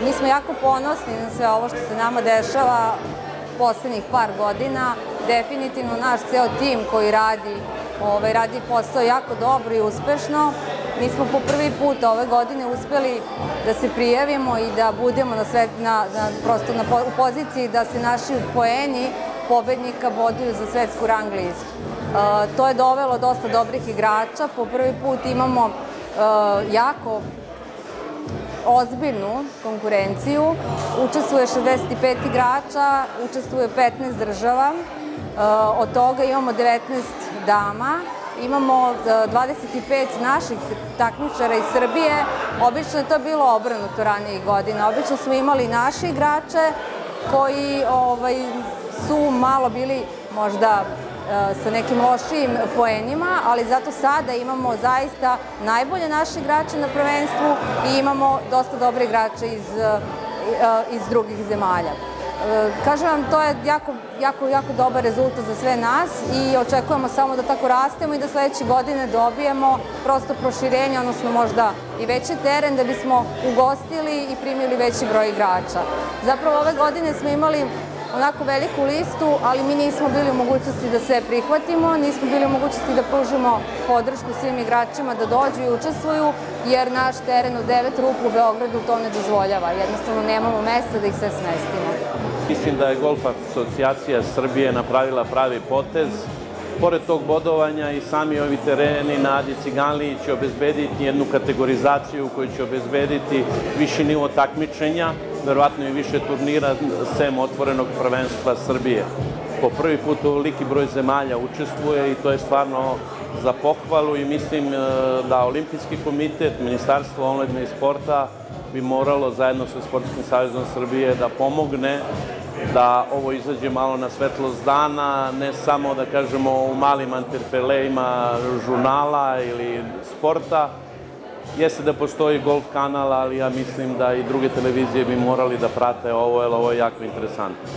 Mi smo jako ponosni na sve ovo što se nama dešava poslednjih par godina. Definitivno naš ceo tim koji radi posao jako dobro i uspešno. Mi smo po prvi put ove godine uspeli da se prijavimo i da budemo u poziciji da se naši poeni pobednika boduju za svetsku rang listu. To je dovelo dosta dobrih igrača. Po prvi put imamo jako ozbiljnu konkurenciju. Učestvuje 65 igrača, učestvuje 15 država. Od toga imamo 19 dama. Imamo 25 naših takmičara iz Srbije. Obično je to bilo obrnuto ranijih godina. Obično smo imali naše igrače koji su malo bili možda sa nekim lošijim poenima, ali zato sada imamo zaista najbolje naše igrače na prvenstvu i imamo dosta dobre igrače iz drugih zemalja. Kažem vam, to je jako dobar rezultat za sve nas i očekujemo samo da tako rastemo i da sledeće godine dobijemo prosto proširenje, odnosno možda i veći teren da bismo ugostili i primili veći broj igrača. Zapravo ove godine smo imali onako veliku listu, ali mi nismo bili u mogućnosti da sve prihvatimo, nismo bili u mogućnosti da pružimo podršku svim igračima da dođu i učestvuju, jer naš teren u 9 ruku u Beogradu to ne dozvoljava. Jednostavno nemamo mesta da ih sve smestimo. Mislim da je Golf asocijacija Srbije napravila pravi potez. Pored tog bodovanja i sami ovi tereni na Adi Ciganliji će obezbediti jednu kategorizaciju koju će obezbediti viši nivo takmičenja, verovatno i više turnira sem otvorenog prvenstva Srbije. Po prvi put ovoliki broj zemalja učestvuje i to je stvarno za pohvalu i mislim da Olimpijski komitet, Ministarstvo omladine i sporta bi moralo zajedno sa Sportskim savezom Srbije da pomogne da ovo izađe malo na svetlost dana, ne samo da kažemo u malim interferejima žurnala ili sporta. Jeste da postoji golf kanal, ali ja mislim da i druge televizije bi morali da prate ovo, jer ovo je jako interesantno.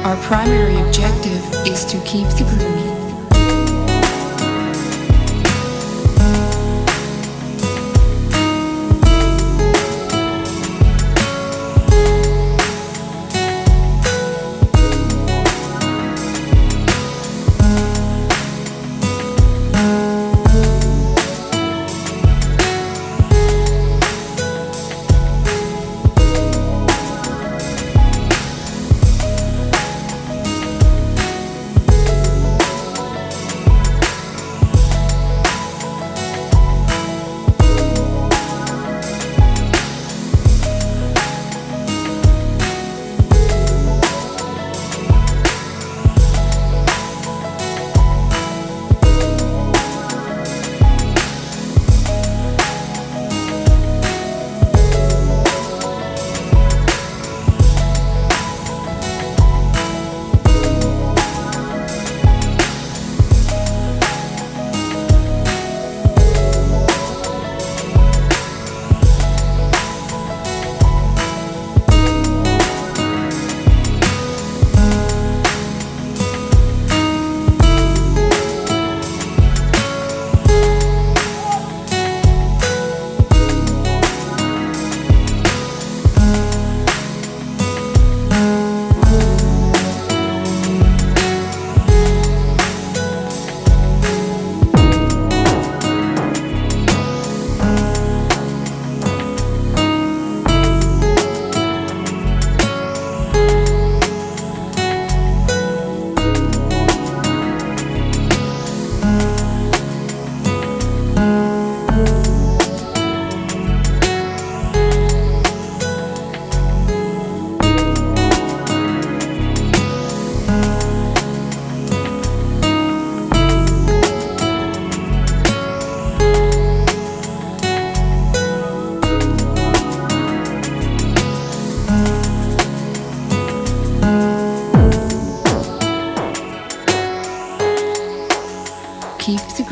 Our primary objective is to keep the grooming.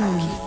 groove.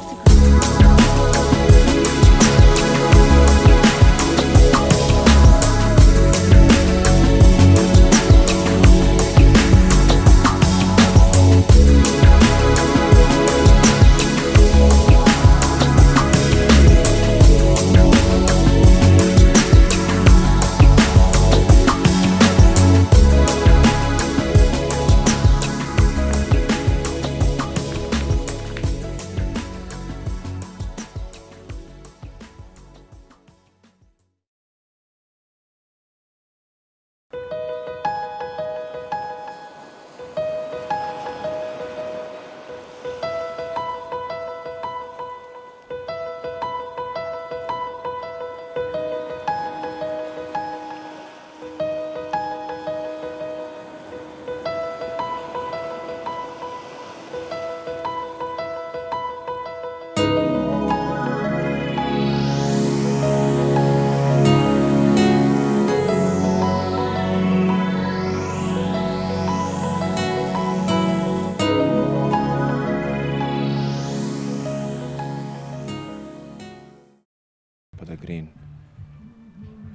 Pada green,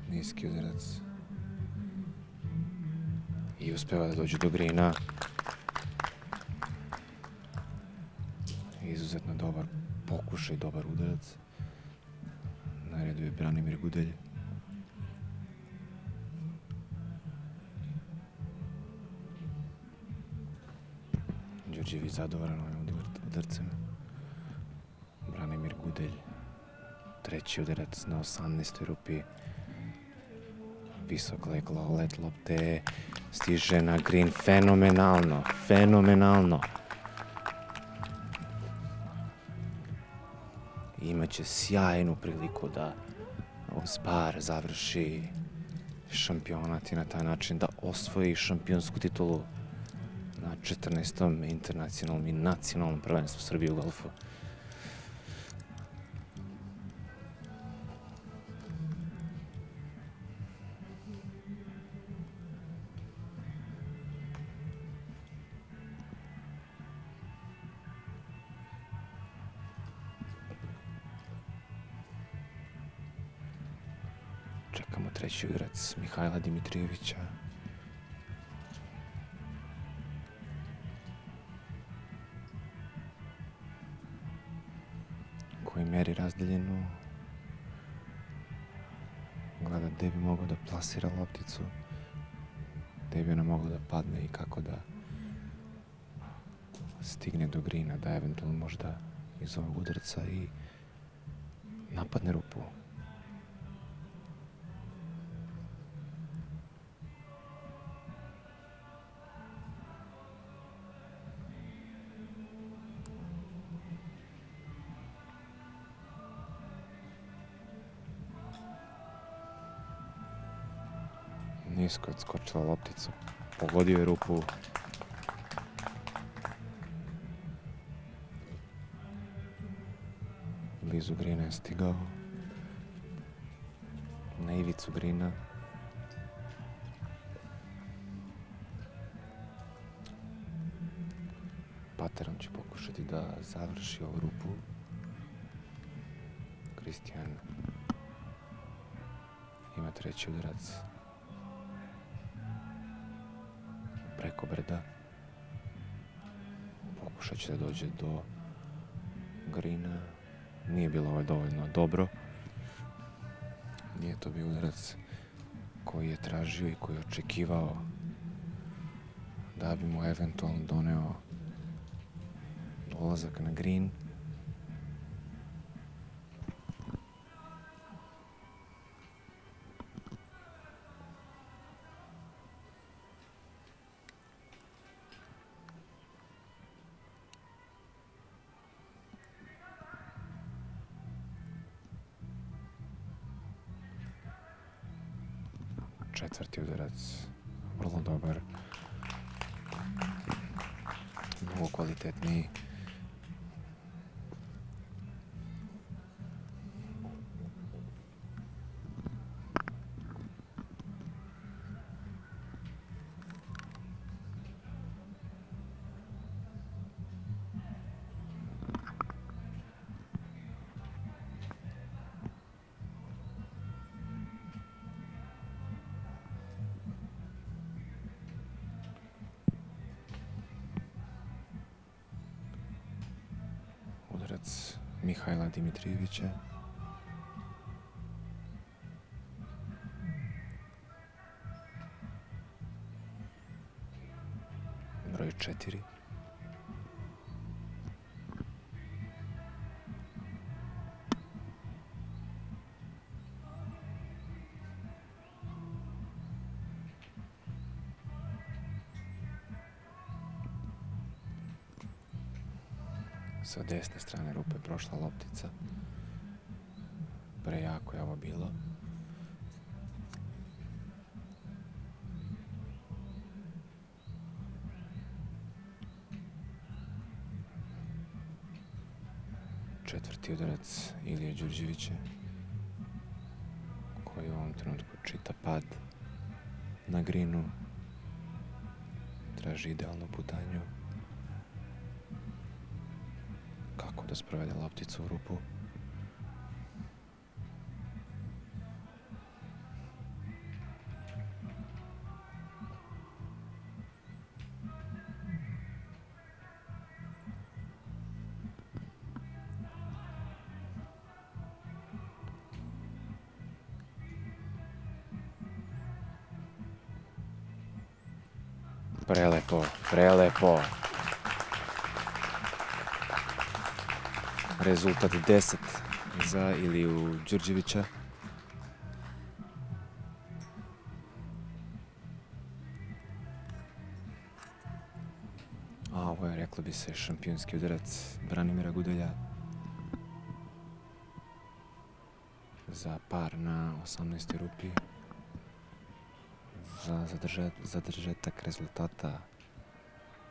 niski udarac i uspeva da dođe do greena. Izuzetno dobar pokušaj, dobar udarac. Na redu je Branimir Gudelj. Đorđević zadovoljan ovim udarcem. Branimir Gudelj. Treći udarac na 18. rupi. Visok let lopte. Stiže na green. Fenomenalno. Fenomenalno. Imaće sjajnu priliku da uz par završi šampionat i na taj način da osvoji šampionsku titulu na 14. internacionalnom i nacionalnom prvenstvu Srbije u golfu. Čekamo treći udarac Mihajla Dimitrijevića. Koji meri razdaljenu. Gleda gde bi mogao da plasira lopticu. Gde bi ona mogla da padne i kako da stigne do greena, da eventualno možda iz ovog udarca i napadne rupu. Nisko odskočila loptica, pogodio je rupu. Blizu greena je stigao. Na ivicu greena. Paterom će pokušati da završi ovu rupu. Kristijan ima treći udarac. Preko brda. Pokušat će da dođe do greena. Nije bilo ovo dovoljno dobro. Nije to bio udarac koji je tražio i koji je očekivao da bi mu eventualno doneo dolazak na green. Četvrti udarac, vrlo dobar, mnogo kvalitetniji. Mihajla Dimitrijevića. Broj 4. Sa desne strane rupe prošla loptica. Prejako je ovo bilo. Četvrti udarac Ilije Đurđevića, koji u ovom trenutku čita pad na grinu. Traži idealnu putanju. Kako da sprovede lopticu u rupu. Prelepo, prelepo. Rezultat 10 za Iliju Đurđevića. A ovo je, reklo bi se, šampionski udarac Branimira Gudelja za par na 18. rupi. Za zadržetak rezultata,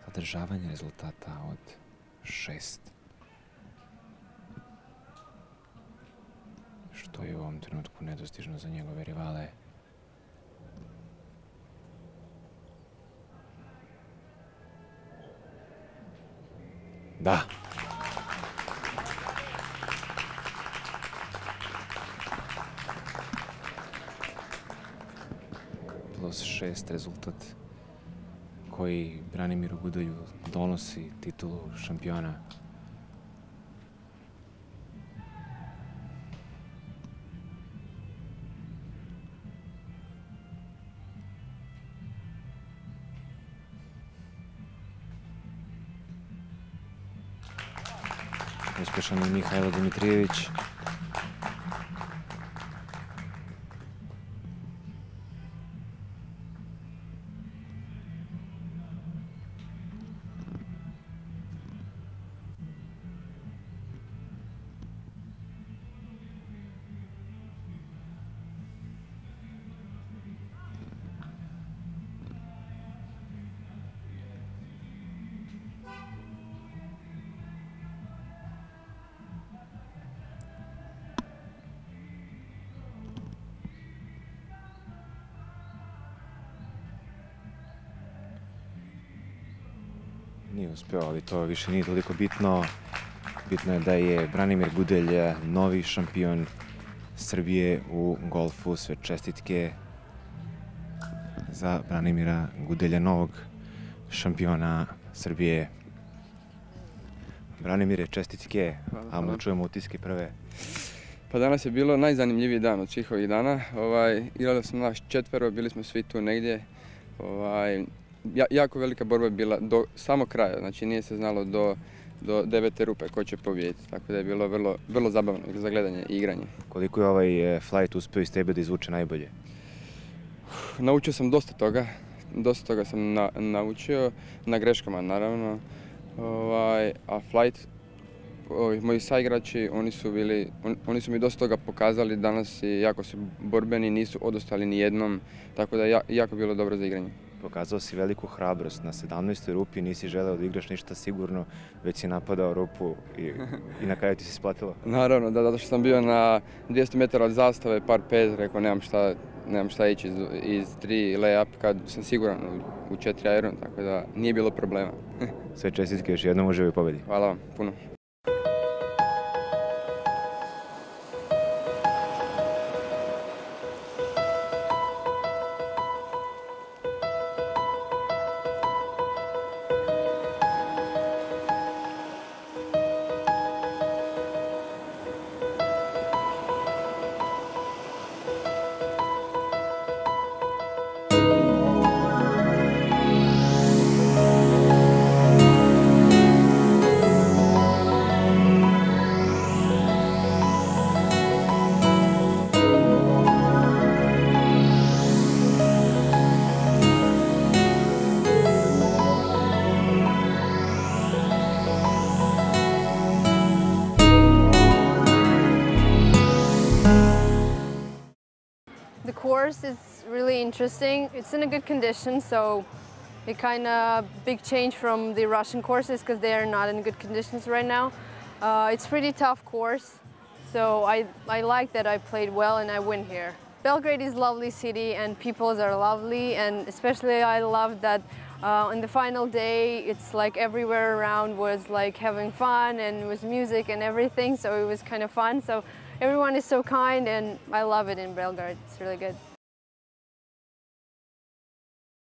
zadržavanje rezultata od 6. Što je u ovom trenutku nedostižno za njegove rivale. Da. Plus 6 rezultat koji Branimiru Gudelju donosi titulu šampiona. Uspješan je Mihajlo Dimitrijević. Nije uspeo, ali to više nije toliko bitno. Bitno je da je Branimir Gudelj novi šampion Srbije u golfu. Sve čestitke za Branimira Gudelja, novog šampiona Srbije. Branimire, čestitke, a mu čujemo utiske prve. Pa danas je bilo najzanimljiviji dan od svih ovih dana. Igrali smo naš četvero, bili smo svi tu negdje. Jako velika borba je bila do samog kraja, znači nije se znalo do 9. rupe ko će pobijediti, tako da je bilo vrlo zabavno za gledanje i igranje. Koliko je ovaj flight uspio iz tebe da izvuče najbolje? Naučio sam dosta toga sam naučio, na greškama naravno, a flight, moji saigrači, oni su mi dosta toga pokazali danas i jako su borbeni, nisu odostali ni jednom, tako da je jako bilo dobro za igranje. Pokazao si veliku hrabrost. Na 17. rupi nisi želeo da igraš ništa sigurno, već si napadao rupu i na kraju ti se isplatilo. Naravno, da, zato što sam bio na 200 metara od zastave, par 5, rekao nemam šta ići iz 3 lay-up kad sam siguran u 4 iron, tako da nije bilo problema. Sve čestitke, još jednom uživaj u pobedi. Hvala vam, puno. course is really interesting. It's in a good condition, so it kind of big change from the Russian courses because they are not in good conditions right now. It's pretty tough course, so I like that I played well and I win here. Belgrade is a lovely city and people are lovely, and especially I love that on the final day it's like everywhere around was like having fun and it was music and everything, so it was kind of fun. So everyone is so kind and I love it in Belgrade. It's really good.